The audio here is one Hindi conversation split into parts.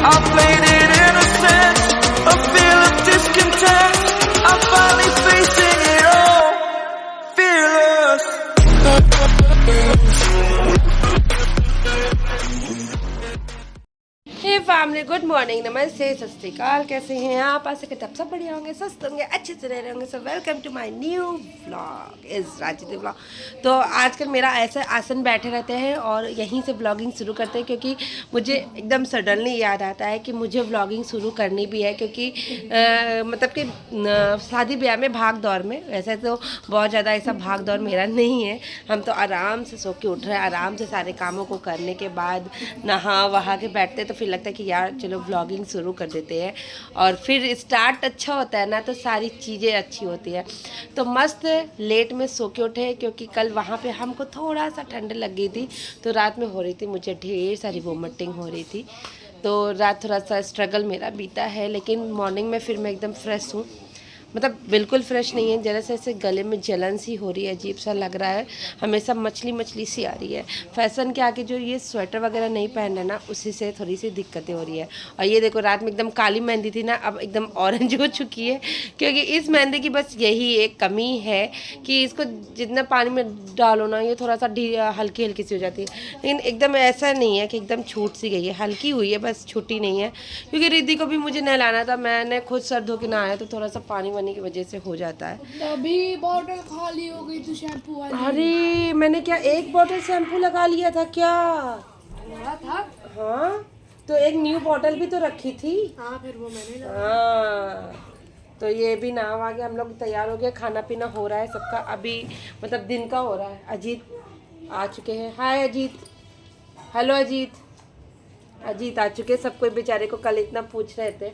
I played it innocent, a feel of discontent. I'm finally facing it all, fearless. Hey family, good morning, नमस्ते, सत श्री अकाल। कैसे हैं आप? आशा करते आप सब बढ़िया होंगे, स्वस्थ होंगे, अच्छे से रह रहे होंगे। So welcome to my new vlog is Rajniti vlog. तो आजकल मेरा ऐसे आसन बैठे रहते हैं और यहीं से व्लॉगिंग शुरू करते हैं, क्योंकि मुझे एकदम सडनली याद आता है कि मुझे व्लॉगिंग शुरू करनी भी है, क्योंकि मतलब कि शादी ब्याह में भाग दौड़ में, वैसे तो बहुत ज़्यादा ऐसा भाग दौड़ मेरा नहीं है। हम तो आराम से सो के उठ रहे हैं, आराम से सारे कामों को करने के बाद नहा वहा के बैठते, तो फिर लगता है कि यार चलो व्लॉगिंग शुरू कर देते हैं। और फिर स्टार्ट अच्छा होता है ना, तो सारी चीज़ें अच्छी होती है। तो मस्त लेट में सो के उठे, क्योंकि कल वहाँ पे हमको थोड़ा सा ठंड लग गई थी, तो रात में हो रही थी, मुझे ढेर सारी वोमिटिंग हो रही थी। तो रात थोड़ा सा स्ट्रगल मेरा बीता है, लेकिन मॉर्निंग में फिर मैं एकदम फ्रेश हूँ। मतलब बिल्कुल फ्रेश नहीं है, जरा से ऐसे गले में जलन सी हो रही है, अजीब सा लग रहा है, हमेशा मछली मछली सी आ रही है। फैशन के आगे जो ये स्वेटर वगैरह नहीं पहन रहे ना, उसी से थोड़ी सी दिक्कतें हो रही है। और ये देखो, रात में एकदम काली मेहंदी थी ना, अब एकदम ऑरेंज हो चुकी है, क्योंकि इस मेहंदी की बस यही एक कमी है कि इसको जितना पानी में डालो ना, ये थोड़ा सा हल्की हल्की सी हो जाती है। लेकिन एकदम ऐसा नहीं है कि एकदम छूट सी गई है, हल्की हुई है, बस छूटी नहीं है। क्योंकि रिद्धि को भी मुझे नहलाना था, मैंने खुद सर धो के नहाया, तो थोड़ा सा पानी की वजह से हो जाता है। अभी बॉटल खाली हो गई थी शैम्पू वाली। अरे मैंने क्या एक बोतल शैम्पू लगा लिया था क्या? था। हाँ, तो एक न्यू बोतल भी तो रखी थी। हाँ, फिर वो मैंने हाँ, तो ये भी नाव आ गया, हम लोग तैयार हो गए, खाना पीना हो रहा है सबका, अभी मतलब दिन का हो रहा है। अजीत आ चुके हैं। हाय अजीत, हेलो अजीत। अजीत आ चुके, सब कोई बेचारे को कल इतना पूछ रहे थे,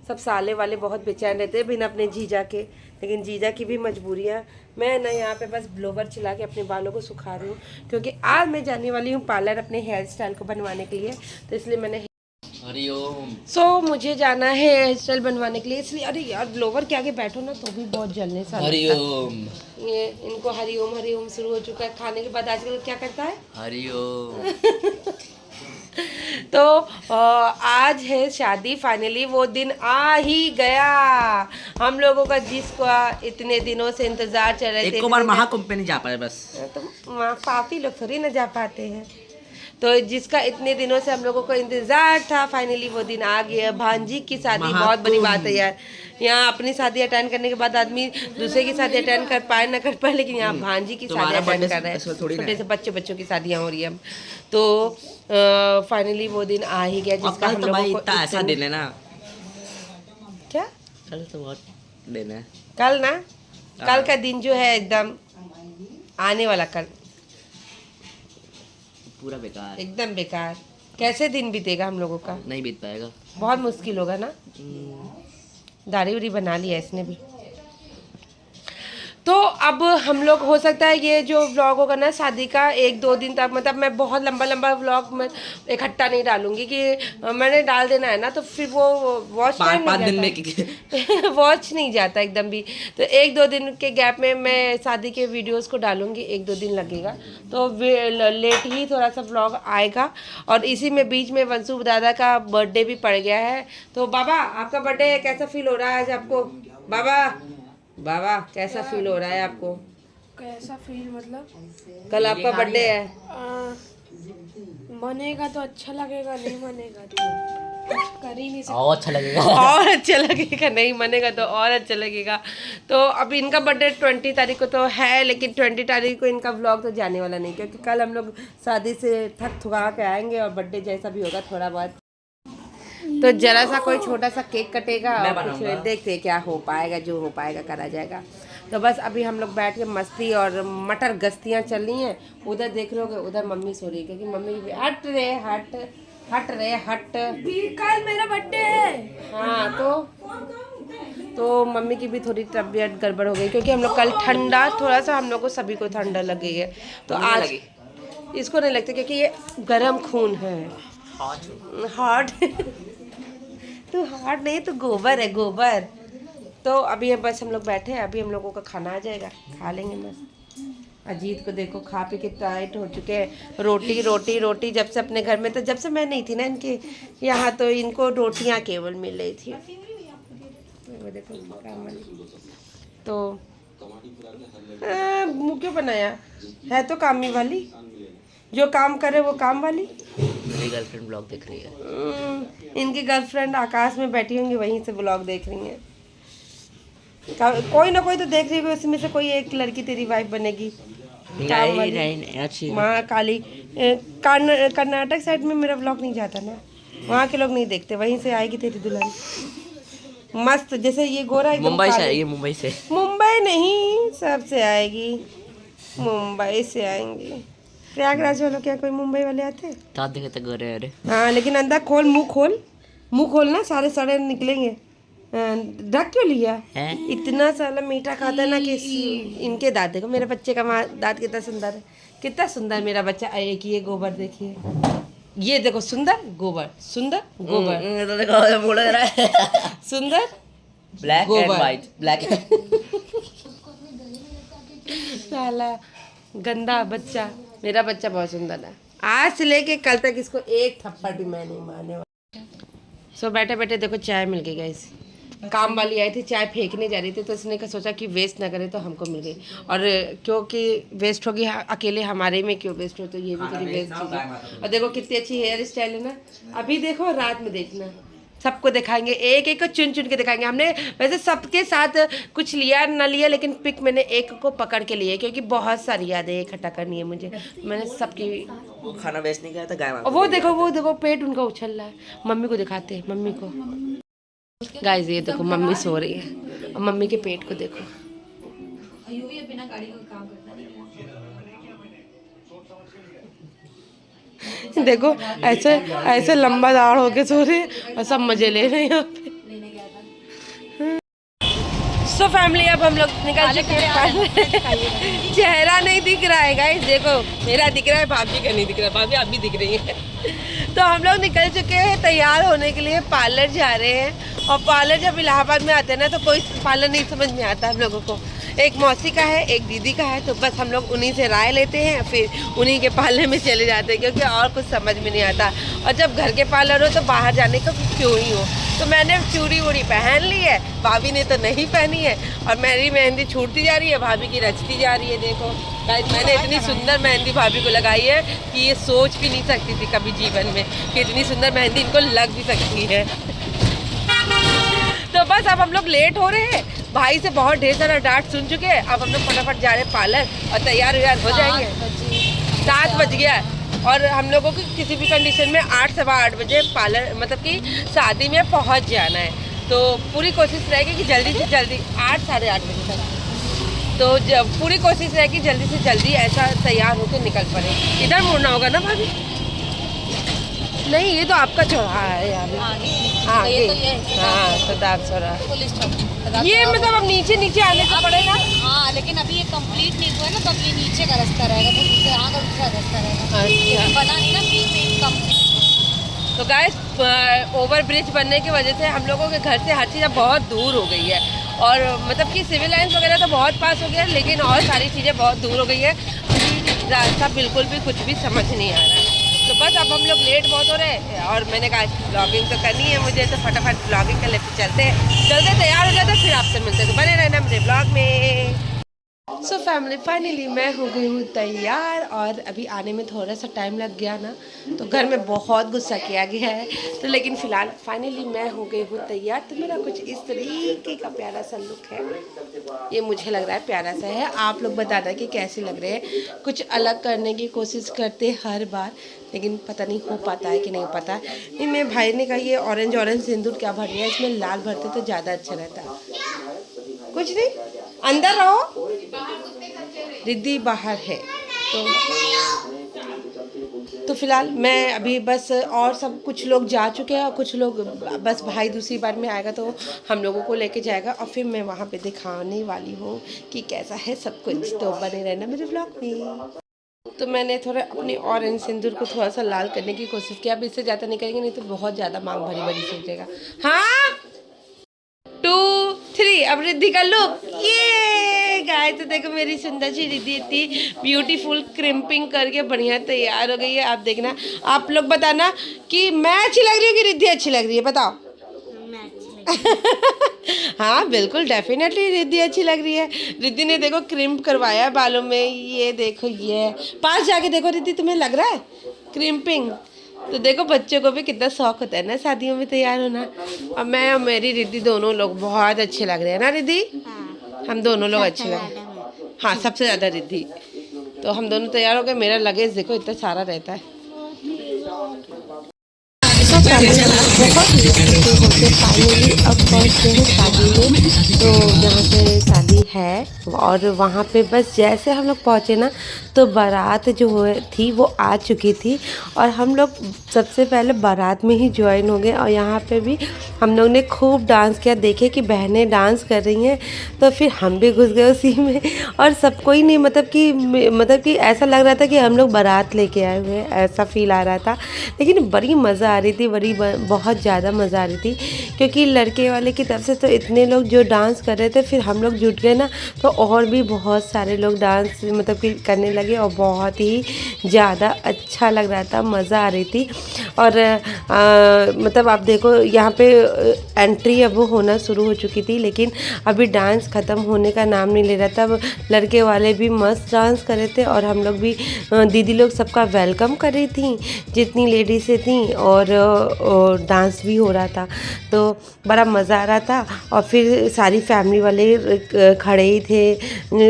सब साले वाले बहुत बेचैन रहते हैं बिना अपने जीजा के, लेकिन जीजा की भी मजबूरियाँ। मैं ना यहाँ पे बस ब्लोवर चला के अपने बालों को सुखा रही हूँ, क्योंकि आज मैं जाने वाली हूँ पार्लर अपने हेयर स्टाइल को बनवाने के लिए, तो इसलिए मैंने हरिओम मुझे जाना है हेयर स्टाइल बनवाने के लिए, इसलिए। अरे यार, ब्लोवर के आगे बैठो ना तो भी बहुत जलने सा लगता है। हरिओम ये इनको हरिओम हरिओम शुरू हो चुका है। खाने के बाद आजकल क्या करता है? हरिओम तो आज है शादी, फाइनली वो दिन आ ही गया हम लोगों का, जिसका इतने दिनों से इंतजार चल रहे थे। एक बार महाकुंभ पे नहीं जा पाए बस। तो पापी लोग थोड़ी ना जा पाते हैं, तो जिसका इतने दिनों से हम लोगों को इंतजार था, फाइनली वो दिन आ गया। भांजी की शादी बहुत बड़ी बात है यार। यहाँ अपनी शादी अटेंड करने के बाद आदमी दूसरे की शादी अटेंड कर पाए ना कर पाए, लेकिन यहाँ भांजी की शादी अटेंड कर रहे हैं। छोटे से बच्चों की शादियाँ हो रही है। तो फाइनली वो दिन आ ही गया, जिसका हम लोगों को इतना ऐसा दिन है ना। क्या कल तो बहुत दिन है। कल ना, कल का दिन जो है एकदम आने वाला, कल पूरा बेकार, एकदम बेकार। कैसे दिन बीतेगा हम लोगों का? नहीं बीत पाएगा, बहुत मुश्किल होगा ना। दाढ़ी उड़ी बना लिया इसने भी। तो अब हम लोग, हो सकता है ये जो व्लॉग होगा ना शादी का, 1-2 दिन तक, मतलब मैं बहुत लंबा व्लॉग में इकट्ठा नहीं डालूंगी, कि मैंने डाल देना है ना, तो फिर वो वॉच टाइम नहीं जाता वॉच नहीं जाता एकदम भी। तो 1-2 दिन के गैप में मैं शादी के वीडियोस को डालूंगी, 1-2 दिन लगेगा, तो लेट ही थोड़ा सा व्लॉग आएगा। और इसी में बीच में वंशु दादा का बर्थडे भी पड़ गया है। तो बाबा, आपका बर्थडे है, कैसा फील हो रहा है आज आपको? बाबा कैसा फील हो रहा है आपको? कैसा फील मतलब? कल आपका बर्थडे है। मनेगा तो अच्छा लगेगा, नहीं मनेगा तो कर ही नहीं सकते। और अच्छा लगेगा और अच्छा लगेगा, नहीं मनेगा तो और अच्छा लगेगा। तो अब इनका बर्थडे 20 तारीख को तो है, लेकिन 20 तारीख को इनका व्लॉग तो जाने वाला नहीं, क्योंकि कल हम लोग शादी से थक थुका के आएंगे, और बर्थडे जैसा भी होगा थोड़ा बहुत, तो जरा सा कोई छोटा सा केक कटेगा, और कुछ देखते क्या हो पाएगा, जो हो पाएगा करा जाएगा। तो बस अभी हम लोग बैठ के मस्ती और मटर गश्तियाँ चल रही हैं। उधर देख रहे हो, उधर मम्मी सो रही है, क्योंकि मम्मी हट कल मेरा बर्थडे है। हाँ, तो मम्मी की भी थोड़ी तबीयत गड़बड़ हो गई, क्योंकि हम लोग कल ठंडा, थोड़ा सा हम लोग को सभी को ठंडा लग गई है। तो आज इसको नहीं लगता, क्योंकि ये गर्म खून है, हॉट तो हॉट नहीं, तो गोबर है, गोबर। तो अभी बस हम लोग बैठे हैं, अभी हम लोगों का खाना आ जाएगा, खा लेंगे बस। अजीत को देखो खा पी के टाइट हो चुके हैं। रोटी रोटी रोटी जब से अपने घर में, तो जब से मैं नहीं थी ना इनके यहाँ, तो इनको रोटियाँ केवल मिल रही थी। वो देखो काम वाली तो मुँह क्यों बनाया है, तो कामी वाली जो काम करे वो काम वाली। मेरी गर्लफ्रेंड ब्लॉग देख रही है। इनकी गर्लफ्रेंड आकाश में बैठी होंगी, वहीं से ब्लॉग देख रही हैं। कोई ना कोई तो देख रही होगी, उसमें से कोई एक लड़की तेरी वाइफ बनेगी। नहीं अच्छी माँ काली कर्नाटक साइड में मेरा ब्लॉग नहीं जाता ना, वहाँ के लोग नहीं देखते, वहीं से आएगी तेरी दुल्हन मस्त। जैसे ये गोरा एकदम मुंबई से काली। आएगी, मुंबई से। मुंबई नहीं, सबसे आएगी, मुंबई से आएंगी। प्रयागराज वालों क्या कोई मुंबई वाले आते हैं? तो देखे तो गोरे अरे। हाँ लेकिन अंदर खोल, मुंह खोल ना, सारे सारे निकलेंगे। ढक क्यों लिया है? इतना सारा मीठा खाता है ना कि इनके दांत देखो, मेरे बच्चे का दांत कितना सुंदर है, कितना सुंदर मेरा बच्चा। एक ये गोबर देखिए, ये देखो सुंदर गोबर, सुंदर गोबर सुंदर ब्लैक एंड व्हाइट, ब्लैक साला गंदा बच्चा। मेरा बच्चा बहुत सुंदर है, आज से लेके कल तक इसको एक थप्पड़ भी मैं नहीं मारने वाला। सो बैठे बैठे देखो चाय मिल गई गाइस। काम वाली आई थी, चाय फेंकने जा रही थी, तो इसने का सोचा कि वेस्ट ना करे, तो हमको मिल गई। और क्योंकि वेस्ट होगी अकेले हमारे में क्यों वेस्ट हो, तो ये भी थोड़ी वेस्ट चीज़ है। और देखो कितनी अच्छी हेयर स्टाइल है ना। अभी देखो रात में देखना, सबको दिखाएंगे, एक एक को चुन चुन के दिखाएंगे। हमने वैसे सबके साथ कुछ लिया ना लिया, लेकिन पिक मैंने एक को पकड़ के लिए, क्योंकि बहुत सारी यादें इकट्ठा करनी है मुझे। मैंने सबकी खाना वेस्ट नहीं किया था गाय। वो देखो पेट उनका उछल रहा है। मम्मी को दिखाते हैं, मम्मी को गाइस, ये देखो मम्मी सो रही है और मम्मी के पेट को देखो। देखो ऐसे ऐसे लंबा दाढ़ होके सो रहे हैं और सब मजे ले रहे हैं यहाँ पे। सो फैमिली अब हम लोग निकल चुके हैं। चेहरा नहीं दिख रहा है गाइस, देखो मेरा दिख रहा है, भाभी का नहीं दिख रहा, भाभी आप भी दिख रही है। तो हम लोग निकल चुके हैं तैयार होने के लिए, पार्लर जा रहे हैं। और पार्लर जब इलाहाबाद में आते हैं ना, तो कोई पार्लर नहीं समझ में आता हम लोगों को। एक मौसी का है, एक दीदी का है, तो बस हम लोग उन्हीं से राय लेते हैं, फिर उन्हीं के पार्लर में चले जाते हैं, क्योंकि और कुछ समझ में नहीं आता। और जब घर के पार्लर हो तो बाहर जाने का क्यों ही हो। तो मैंने चूड़ी वूड़ी पहन ली है, भाभी ने तो नहीं पहनी है, और मेरी मेहंदी छूटती जा रही है, भाभी की रचती जा रही है। देखो गाइस, मैंने इतनी सुंदर मेहंदी भाभी को लगाई है कि ये सोच भी नहीं सकती थी कभी जीवन में कि इतनी सुंदर मेहंदी इनको लग भी सकती है। तो बस अब हम लोग लेट हो रहे हैं, भाई से बहुत ढेर सारा डांट सुन चुके हैं। अब हम लोग फटाफट जा रहे हैं पार्लर और तैयार हो जाएंगे। 7 बज गया और हम लोगों को किसी भी कंडीशन में 8 सवा 8 बजे पार्लर मतलब कि शादी में पहुंच जाना है। तो पूरी कोशिश रहेगी कि जल्दी से जल्दी 8 साढ़े 8 बजे तक, तो पूरी कोशिश रहेगी जल्दी से जल्दी ऐसा तैयार होकर निकल पड़े। इधर मुड़ना होगा ना भाभी? नहीं, ये तो आपका चौराहा है यार, आगे। हाँ, सरदार चौराहा। ये मतलब अब नीचे नीचे आने से पड़ेगा। हाँ, लेकिन अभी ये कंप्लीट नहीं हुआ ना, तो अब ये नीचे का रास्ता रहेगा, तो यहाँ का दूसरा रास्ता रहेगा। अच्छा, बना नहीं ना बीच कंप्लीट। तो गाइस ओवर ब्रिज बनने की वजह से हम लोगों के घर से हर चीज़ अब बहुत दूर हो गई है। और मतलब कि सिविल लाइन्स वगैरह तो बहुत पास हो गया है, लेकिन और सारी चीज़ें बहुत दूर हो गई है। रास्ता बिल्कुल भी कुछ भी समझ नहीं आ रहा है। तो बस अब हम लोग लेट बहुत हो रहे हैं, और मैंने कहा ब्लॉगिंग तो करनी है मुझे, तो फटाफट ब्लॉगिंग कर लेते चलते हैं। जल्दी तैयार हो जाते हैं, फिर आपसे मिलते हैं, तो बने रहना मेरे ब्लॉग में। सो फैमिली फाइनली मैं हो गई हूँ तैयार, और अभी आने में थोड़ा सा टाइम लग गया ना, तो घर में बहुत गुस्सा किया गया है। तो लेकिन फ़िलहाल फाइनली मैं हो गई हूँ तैयार। तो मेरा कुछ इस तरीके का प्यारा सा लुक है, ये मुझे लग रहा है प्यारा सा है। आप लोग बताना कि कैसे लग रहे हैं। कुछ अलग करने की कोशिश करते हर बार, लेकिन पता नहीं हो पाता है कि नहीं पता। नहीं, मेरे भाई ने कहा ये ऑरेंज सिंदूर क्या भर लिया, इसमें लाल भरते तो ज़्यादा अच्छा रहता। कुछ नहीं, अंदर रहो, रिद्धि बाहर है। तो फिलहाल मैं अभी बस, और सब कुछ लोग जा चुके हैं और कुछ लोग बस, भाई दूसरी बार में आएगा तो हम लोगों को लेके जाएगा, और फिर मैं वहाँ पे दिखाने वाली हूँ कि कैसा है सब कुछ। तो बने रहना मेरे व्लॉग में। तो मैंने थोड़ा अपने ऑरेंज सिंदूर को थोड़ा सा लाल करने की कोशिश किया। अब इससे ज़्यादा नहीं करेंगे, नहीं तो बहुत ज़्यादा मांग भरी भरी सोचेगा। हाँ 2 3 अब रिद्धि का लुक, ये गाइस तो देखो मेरी सुंदर सी रिद्धि इतनी ब्यूटीफुल क्रिम्पिंग करके बढ़िया तैयार हो गई है। आप देखना, आप लोग बताना कि मैं अच्छी लग रही हूँ कि रिद्धि अच्छी लग रही है, बताओ। हाँ बिल्कुल डेफिनेटली रिद्धि अच्छी लग रही है। रिद्धि ने देखो क्रिम्प करवाया है बालों में, ये देखो, ये पास जाके देखो रिद्धि, तुम्हें लग रहा है क्रिम्पिंग? तो देखो बच्चों को भी कितना शौक होता है ना शादियों में तैयार होना। और मैं और मेरी रिद्धि दोनों लोग बहुत अच्छे लग रहे हैं ना रिद्धि? हम दोनों लोग अच्छे लग रहे हैं। हाँ सबसे ज़्यादा रिद्धि। तो हम दोनों तैयार हो गए। मेरा लगेज देखो इतना सारा रहता है। फाइनली अब पहुँचते हैं शादी में। तो जहाँ पे शादी है और वहाँ पे बस जैसे हम लोग पहुँचे ना तो बारात जो थी वो आ चुकी थी और हम लोग सबसे पहले बारात में ही ज्वाइन हो गए। और यहाँ पे भी हम लोग ने खूब डांस किया। देखे कि बहनें डांस कर रही हैं तो फिर हम भी घुस गए उसी में। और सबको ही नहीं मतलब कि ऐसा लग रहा था कि हम लोग बारात लेके आए हुए हैं, ऐसा फील आ रहा था। लेकिन बड़ी मज़ा आ रही थी, बहुत ज़्यादा मज़ा आ रही थी क्योंकि लड़के वाले की तरफ से तो इतने लोग जो डांस कर रहे थे, फिर हम लोग जुट गए ना तो और भी बहुत सारे लोग डांस मतलब कि करने लगे और बहुत ही ज़्यादा अच्छा लग रहा था, मज़ा आ रही थी। और मतलब आप देखो यहाँ पे एंट्री अब होना शुरू हो चुकी थी लेकिन अभी डांस ख़त्म होने का नाम नहीं ले रहा था। अब लड़के वाले भी मस्त डांस कर रहे थे और हम लोग भी, दीदी लोग सबका वेलकम कर रही थी जितनी लेडीज़ें थी और डांस भी हो रहा था। तो बड़ा मज़ा आ रहा था। और फिर सारी फैमिली वाले खड़े ही थे।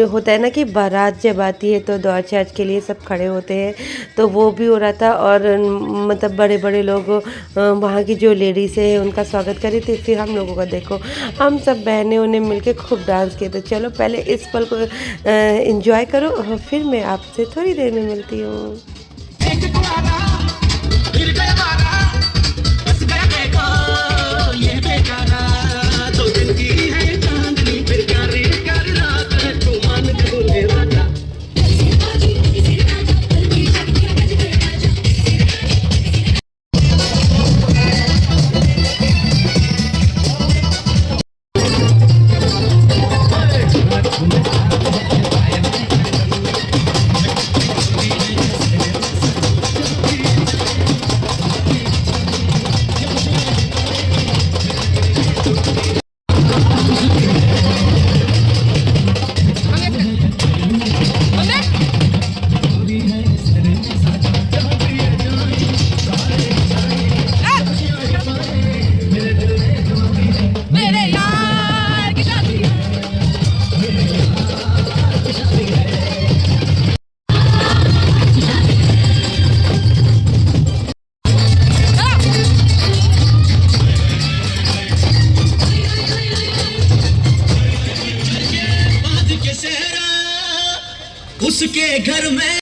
होता है ना कि बारात जब आती है तो दौड़ चार्ज के लिए सब खड़े होते हैं, तो वो भी हो रहा था। और मतलब बड़े बड़े लोग वहाँ की जो लेडीज़ हैं उनका स्वागत कर रही थी। फिर हम लोगों का देखो, हम सब बहनें उन्हें मिलके खूब डांस किए। तो चलो पहले इस पल को एंजॉय करो और फिर मैं आपसे थोड़ी देर में मिलती हूँ। उसके घर में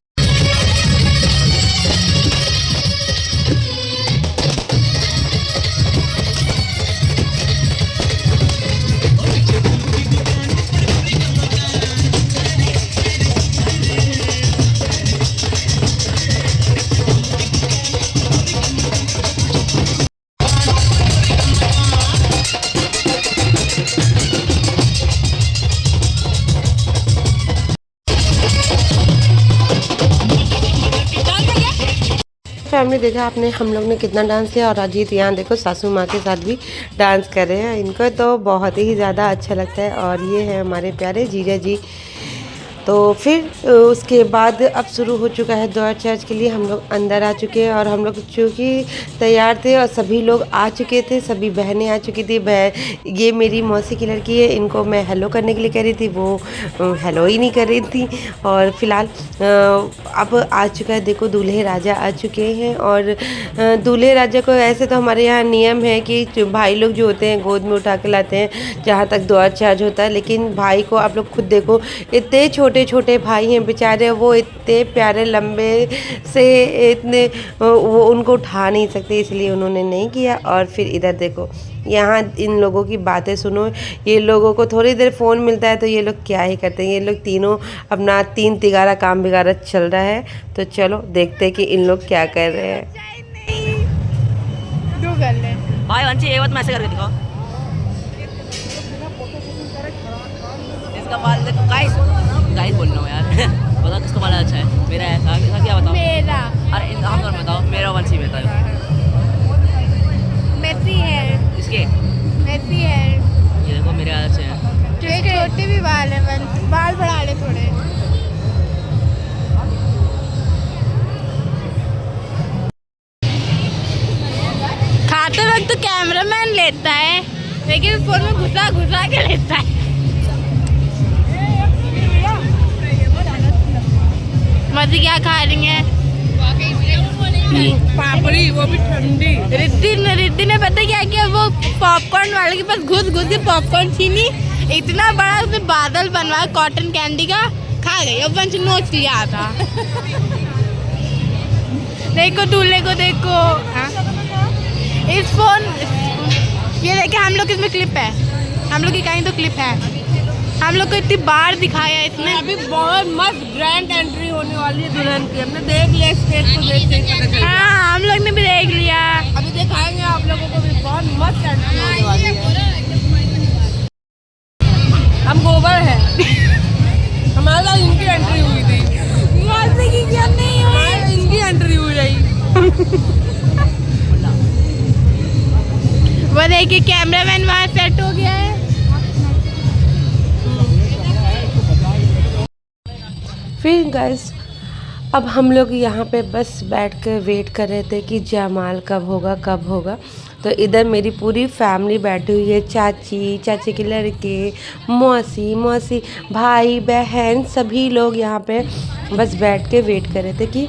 फैमिली देखा आपने, हम लोग ने कितना डांस किया। और अजीत यहाँ देखो सासू माँ के साथ भी डांस कर रहे हैं। इनको तो बहुत ही ज़्यादा अच्छा लगता है। और ये है हमारे प्यारे जीजा जी। तो फिर उसके बाद अब शुरू हो चुका है द्वार चार्ज के लिए। हम लोग अंदर आ चुके हैं और हम लोग चूँकि तैयार थे और सभी लोग आ चुके थे, सभी बहनें आ चुकी थी। ये मेरी मौसी की लड़की है, इनको मैं हेलो करने के लिए कह रही थी, वो हेलो ही नहीं कर रही थी। और फिलहाल अब आ चुका है, देखो दूल्हे राजा आ चुके हैं। और दूल्हे राजा को ऐसे तो हमारे यहाँ नियम है कि भाई लोग जो होते हैं गोद में उठा के लाते हैं जहाँ तक द्वार चार्ज होता है। लेकिन भाई को आप लोग खुद देखो, इतने छोटे छोटे भाई हैं बेचारे, वो इतने प्यारे लंबे से इतने वो उनको उठा नहीं सकते, इसलिए उन्होंने नहीं किया। और फिर इधर देखो, यहाँ इन लोगों की बातें सुनो। ये लोगों को थोड़ी देर फ़ोन मिलता है तो ये लोग क्या ही करते हैं। ये लोग तीनों अपना 3 तिगारा काम बिगारा चल रहा है। तो चलो देखते हैं कि इन लोग क्या कर रहे हैं। भाई वंशी ये बात मैसेज करके दिखाओ। इसका का बाल देखो गाइस बोल रहा हूँ यार बताओ किसका बाल अच्छा है? मेरा है ऐसा क्या बताओ? मेरा अरे हम दोनों बताओ, मेरा वंशी बताओ। मेसी है, इसके मेसी है। ये देखो मेरे अच्छे हैं। छोटे भी बाल है, बाल बढ़ा ले थोड़े। खाते वक्त तो कैमरामैन लेता है, लेकिन फोन में घुसा के लेता है। मजी क्या खा रही है? पापड़ी, वो भी ठंडी। रिद्धि ने पता क्या किया, वो पॉपकॉर्न वाले के पास घुस के पॉपकॉर्न छीनी, इतना बड़ा उसने बादल बनवाया कॉटन कैंडी का, खा गई। अब वंश नोच लिया था। देखो दूल्हे को देखो। इस फोन ये देखे, हम लोग इसमें क्लिप है, हम लोग की कहीं तो क्लिप है। हम लोग को इतनी बार दिखाया इसमें। अभी बहुत मस्त ग्रैंड एंट्री होने वाली है दुल्हन की। हमने देख लिया स्टेज को, पता चल। हाँ, हम लोग ने भी देख लिया। अभी दिखाएंगे आप लोगों को भी, बहुत मस्त एंट्री होने वाली है। हम गोबर है। हमारे साथ इनकी एंट्री हुई थी, इनकी एंट्री हुई रही। वो देखिए कैमरामैन वहाँ सेट हो गया है। फिर गाइस अब हम लोग यहाँ पे बस बैठ कर वेट कर रहे थे कि जयमाल कब होगा। तो इधर मेरी पूरी फैमिली बैठी हुई है, चाची के लड़के, मौसी, भाई बहन, सभी लोग यहाँ पे बस बैठ के वेट कर रहे थे कि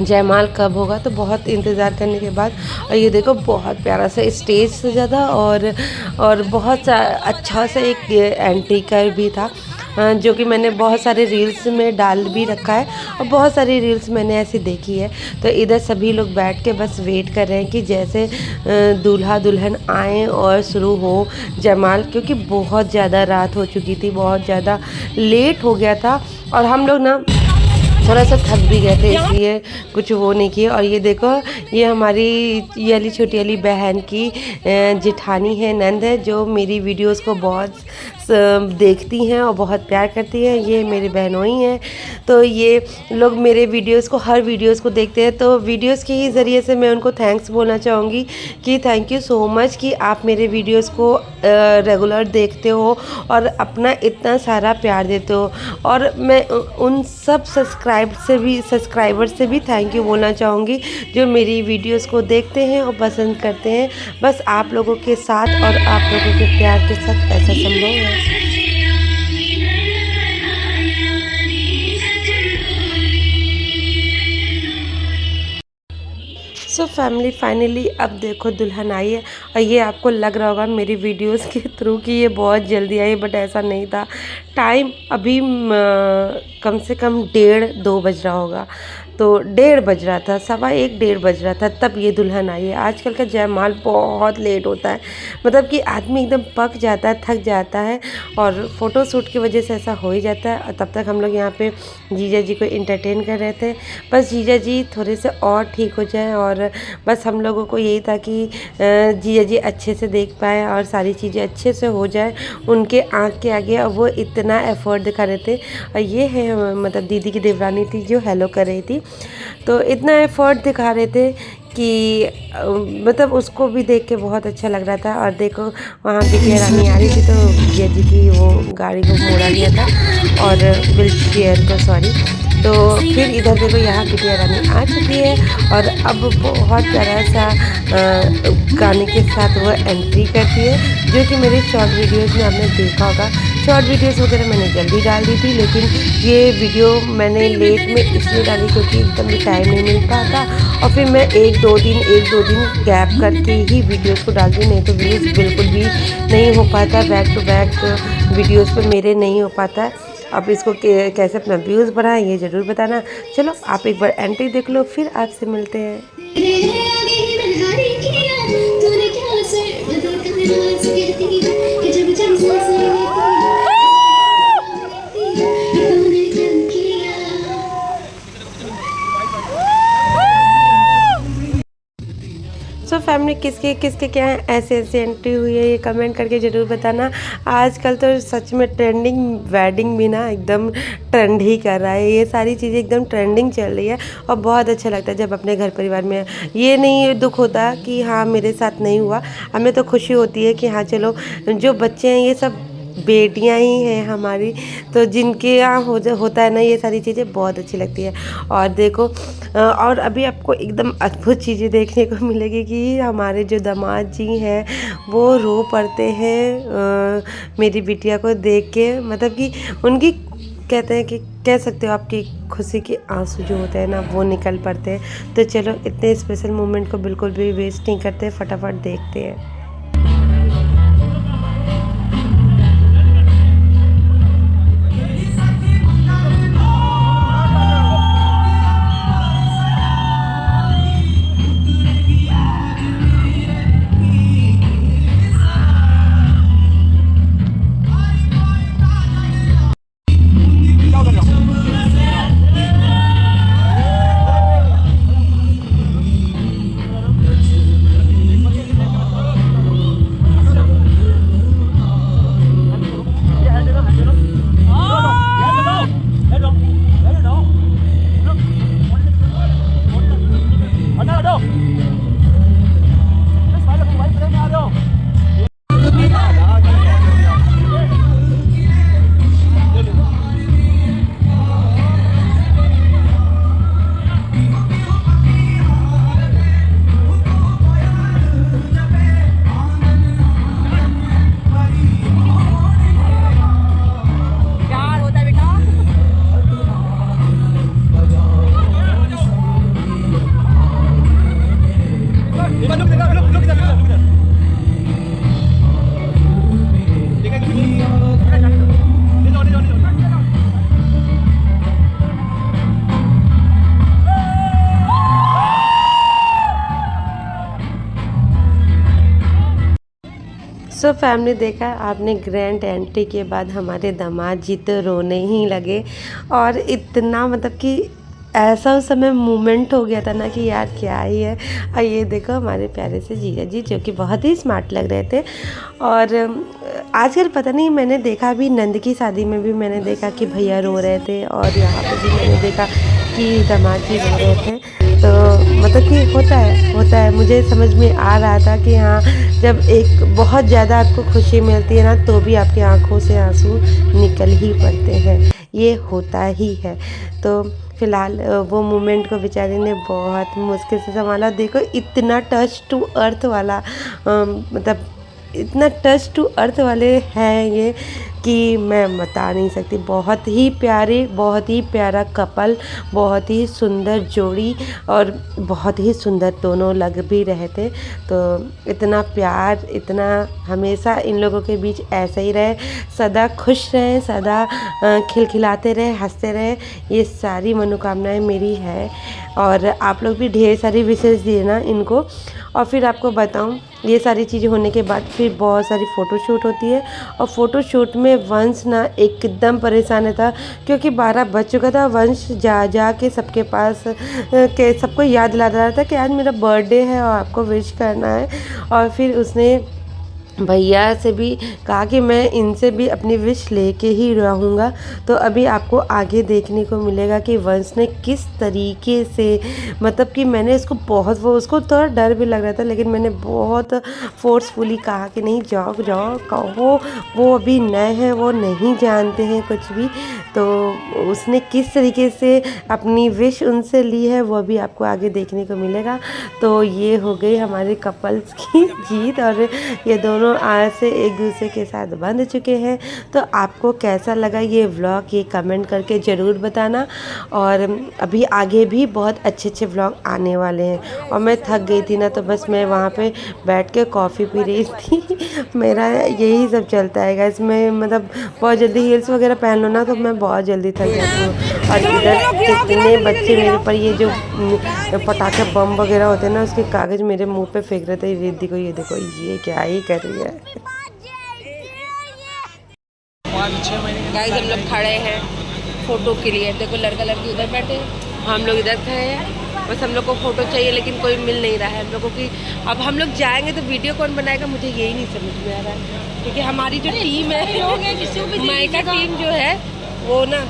जयमाल कब होगा। तो बहुत इंतज़ार करने के बाद, और ये देखो बहुत प्यारा सा स्टेज सजा था और बहुत अच्छा सा एक एंट्री कर भी था, जो कि मैंने बहुत सारे रील्स में डाल भी रखा है और बहुत सारी रील्स मैंने ऐसी देखी है। तो इधर सभी लोग बैठ के बस वेट कर रहे हैं कि जैसे दूल्हा दुल्हन आए और शुरू हो जयमाल, क्योंकि बहुत ज़्यादा रात हो चुकी थी, बहुत ज़्यादा लेट हो गया था और हम लोग ना थोड़ा सा थक भी गए थे, इसलिए कुछ वो नहीं किए। और ये देखो, ये हमारी ये वाली छोटी वाली बहन की जेठानी है, नंद है, जो मेरी वीडियोस को बहुत देखती हैं और बहुत प्यार करती हैं। ये मेरी बहनों ही हैं। तो ये लोग मेरे वीडियोस को, हर वीडियोस को देखते हैं। तो वीडियोस के ही ज़रिए से मैं उनको थैंक्स बोलना चाहूँगी कि थैंक यू सो मच कि आप मेरे वीडियोस को रेगुलर देखते हो और अपना इतना सारा प्यार देते हो। और मैं उन सब सब्सक्राइबर से भी थैंक यू बोलना चाहूँगी जो मेरी वीडियोस को देखते हैं और पसंद करते हैं। बस आप लोगों के साथ और आप लोगों के प्यार के साथ ऐसा संभव है। सो फैमिली फाइनली अब देखो दुल्हन आई है। और ये आपको लग रहा होगा मेरी वीडियोस के थ्रू कि ये बहुत जल्दी आई, बट ऐसा नहीं था। टाइम अभी कम से कम 1:30-2 बज रहा होगा। तो 1:30 बज रहा था, 1:15-1:30 बज रहा था, तब ये दुल्हन आई है। आजकल का जयमाल बहुत लेट होता है, मतलब कि आदमी एकदम पक जाता है, थक जाता है और फ़ोटो शूट की वजह से ऐसा हो ही जाता है। और तब तक हम लोग यहाँ पे जीजा जी को इंटरटेन कर रहे थे। बस जीजा जी थोड़े से और ठीक हो जाए, और बस हम लोगों को यही था कि जीजा जी अच्छे से देख पाएँ और सारी चीज़ें अच्छे से हो जाए उनके आँख के आगे। और वो इतना एफर्ट दिखा रहे थे। और ये है मतलब दीदी की देवरानी थी जो हेलो कर रही थी, तो इतना एफर्ट दिखा रहे थे कि मतलब उसको भी देख के बहुत अच्छा लग रहा था। और देखो वहाँ बिटिया रानी आ रही थी, तो भैया जी की वो गाड़ी को मोड़ा गया था और व्हील चेयर को, सॉरी। तो फिर इधर देखो यहाँ बिटिया रानी आ चुकी है और अब बहुत प्यारा सा गाने के साथ वो एंट्री करती है, जो कि मेरे शॉर्ट वीडियोस में आपने देखा होगा। शॉर्ट वीडियोस वगैरह मैंने जल्दी डाल दी थी, लेकिन ये वीडियो मैंने लेट में इसलिए डाली क्योंकि एकदम भी टाइम नहीं मिल पाता। और फिर मैं एक दो दिन गैप करके ही वीडियोस को डालती, नहीं तो व्यूज़ बिल्कुल भी नहीं हो पाता। बैक टू बैक वीडियोस पे मेरे नहीं हो पाता है। आप इसको कैसे अपना व्यूज़ बढ़ाएं ये ज़रूर बताना। चलो आप एक बार एंट्री देख लो, फिर आपसे मिलते हैं। सो फैमिली में किसके किसके क्या ऐसे एंट्री हुई है ये कमेंट करके ज़रूर बताना। आजकल तो सच में ट्रेंडिंग वेडिंग भी ना एकदम ट्रेंड ही कर रहा है, ये सारी चीज़ें एकदम ट्रेंडिंग चल रही है और बहुत अच्छा लगता है जब अपने घर परिवार में ये नहीं दुख होता कि हाँ मेरे साथ नहीं हुआ। हमें तो खुशी होती है कि हाँ चलो जो बच्चे हैं ये सब बेटियां ही हैं हमारी, तो जिनके यहाँ होता है ना ये सारी चीज़ें बहुत अच्छी लगती है। और देखो और अभी आपको एकदम अद्भुत चीज़ें देखने को मिलेगी कि हमारे जो दामाद जी हैं वो रो पड़ते हैं मेरी बिटिया को देख के, मतलब कि उनकी कहते हैं कि कह सकते हो आपकी खुशी के आंसू जो होते हैं ना वो निकल पड़ते हैं। तो चलो इतने स्पेशल मोमेंट को बिल्कुल भी वेस्ट नहीं करते, फटाफट देखते हैं। सो फैमिली देखा आपने ग्रैंड एंट्री के बाद हमारे दामाद जी तो रोने ही लगे और इतना मतलब कि ऐसा उस समय मोमेंट हो गया था ना कि यार क्या ही है। और ये देखो हमारे प्यारे से जीजा जी जो कि बहुत ही स्मार्ट लग रहे थे। और आजकल पता नहीं मैंने देखा भी नंद की शादी में भी मैंने देखा कि भैया रो रहे थे और यहाँ पे भी मैंने देखा कि दामाद जी रो रहे थे। तो मतलब कि होता है मुझे समझ में आ रहा था कि हाँ जब एक बहुत ज़्यादा आपको खुशी मिलती है ना तो भी आपकी आंखों से आंसू निकल ही पड़ते हैं, ये होता ही है। तो फ़िलहाल वो मोमेंट को बेचारी ने बहुत मुश्किल से संभाला। देखो इतना टच टू अर्थ वाला मतलब इतना टच टू अर्थ वाले हैं ये कि मैं बता नहीं सकती। बहुत ही प्यारे, बहुत ही प्यारा कपल, बहुत ही सुंदर जोड़ी और बहुत ही सुंदर दोनों लग भी रहे थे। तो इतना प्यार, इतना हमेशा इन लोगों के बीच ऐसा ही रहे, सदा खुश रहें, सदा खिलखिलाते रहे, हंसते रहे, ये सारी मनोकामनाएं मेरी है। और आप लोग भी ढेर सारी विशेष दिए ना इनको। और फिर आपको बताऊं ये सारी चीज़ें होने के बाद फिर बहुत सारी फ़ोटोशूट होती है और फ़ोटोशूट में वंश ना एकदम परेशान था क्योंकि 12 बज चुका था। वंश जा के सबके पास के सबको याद दिला रहा था कि आज मेरा बर्थडे है और आपको विश करना है। और फिर उसने भैया से भी कहा कि मैं इनसे भी अपनी विश लेके ही रहूँगा। तो अभी आपको आगे देखने को मिलेगा कि वंश ने किस तरीके से मतलब कि मैंने इसको बहुत वो उसको थोड़ा डर भी लग रहा था लेकिन मैंने बहुत फोर्सफुली कहा कि नहीं जाओ कहो, वो अभी नए हैं, वो नहीं जानते हैं कुछ भी। तो उसने किस तरीके से अपनी विश उनसे ली है वो भी आपको आगे देखने को मिलेगा। तो ये हो गई हमारे कपल्स की जीत और ये दोनों आज से एक दूसरे के साथ बंध चुके हैं। तो आपको कैसा लगा ये व्लॉग ये कमेंट करके ज़रूर बताना। और अभी आगे भी बहुत अच्छे व्लॉग आने वाले हैं। और मैं थक गई थी ना तो बस मैं वहाँ पे बैठ के कॉफ़ी पी रही थी। मेरा यही सब चलता है गाइस, मैं मतलब बहुत जल्दी हील्स वगैरह पहन लो ना तो मैं बहुत जल्दी थक जाती हूँ। और इधर कितने बच्चे मेरे ऊपर ये जो पटाखे बम वगैरह होते हैं ना उसके कागज़ मेरे मुंह पे फेंक रहे थे। रिद्धि को ये देखो ये क्या ही कर रही है। गाइस हम लोग खड़े हैं फ़ोटो के लिए। देखो लड़का लड़की उधर बैठे, हम लोग इधर खड़े हैं बस हम लोग को फ़ोटो चाहिए लेकिन कोई मिल नहीं रहा है हम लोगों की। अब हम लोग जाएंगे तो वीडियो कौन बनाएगा, मुझे यही नहीं समझ में आ रहा है। क्योंकि हमारी जो टीम है, माइका टीम जो है वो ना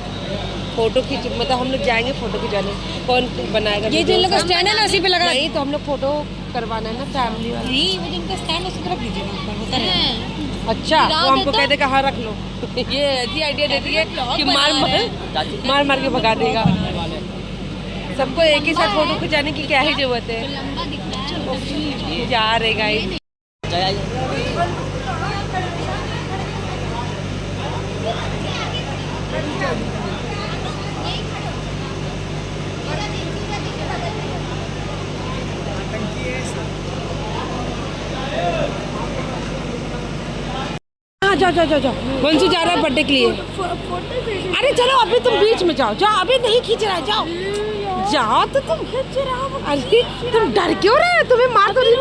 फ़ोटो खींच, मतलब हम लोग जाएंगे फ़ोटो खिंचाने, कौन बनाएगा ये जो इन लोग का स्टैंड है ना उसी पे लगा। नहीं तो हम लोग फ़ोटो करवाना है ना फैमिली वाला। नहीं वो जिनका स्टैंड उसी तरफ दीजिएगा ऊपर होता है। अच्छा वो हमको कहते कहाँ रख लो। ये ऐसी आइडिया देती है कि मार मार के भगा देगा। सबको एक ही साथ फोटो खिंचाने की क्या ही जरूरत है। जा रहे गाइस। जाओ जाओ जाओ जाओ, वंशु जा रहा है बर्थडे के लिए। अरे चलो अभी तुम बीच में जाओ, जाओ अभी नहीं खींच रहा है, जाओ जाओ तो तुम खींच रहा हो। अरे तुम डर क्यों रहे हो, तुम्हें मार तो नहीं।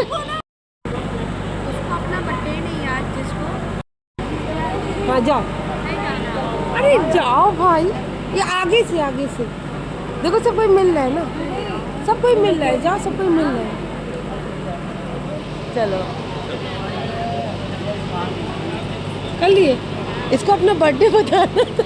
अपना बर्थडे नहीं याद जिसको। हाँ जाओ, अरे जाओ भाई, ये आगे से देखो सब कोई मिल रहा है ना, सब कोई मिल रहा है, जाओ सब कोई मिल रहा है। चलो कर लिए, इसको अपना बर्थडे बताना था।